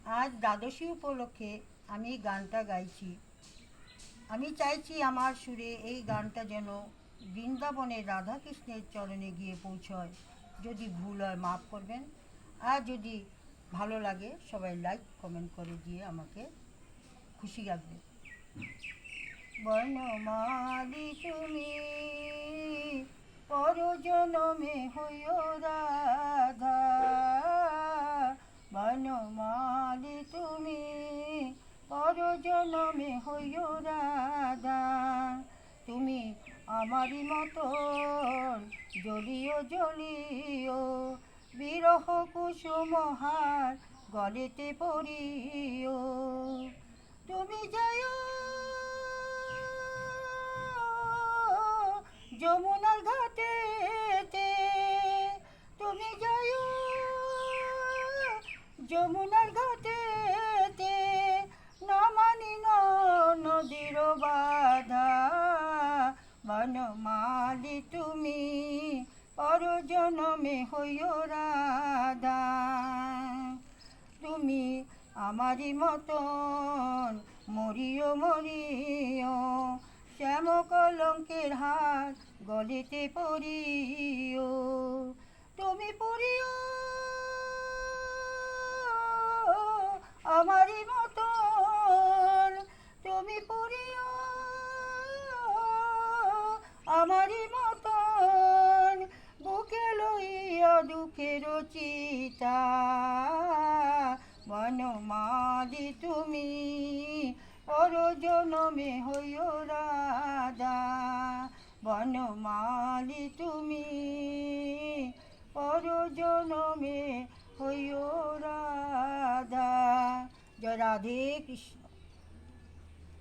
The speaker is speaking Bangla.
আজ দ্বাদশী উপলক্ষে আমি গানটা গাইছি। আমি চাইছি আমার সুরে এই গানটা যেন বৃন্দাবনের রাধাকৃষ্ণের চরণে গিয়ে পৌঁছয়। যদি ভুল হয় মাফ করবেন, আর যদি ভালো লাগে সবাই লাইক কমেন্ট করে দিয়ে আমাকে খুশি রাখবে। বনমালী তুমি পরজনমে হইও রাধা, বনমালী তুমি পরজনমে হইও রাধা। তুমি আমারই মতন জ্বলিও জ্বলিও, বিরহ কুসুমহার গলেতে পড়িও। তুমি যাই যমুনার ঘাটেতে, তুমি যাই যমুনার ঘাটেতে, না মানি নদীর বাধা। বনমালী তুমি পরজনমে হইও রাধা। তুমি আমারই মতন মরিও মরিও, শ্যাম কলঙ্কের হাত গলিতে পড়িও। তুমি পড়িও আমারই মতন, তুমি পড়িও আমারই মতন, বুকে লইয়া দুঃখের চিতা। বনমালী তুমি পরজনমে হইও রাধা, বনমালী তুমি পরজনমে হইও রাধা। জয় রাধে কৃষ্ণ।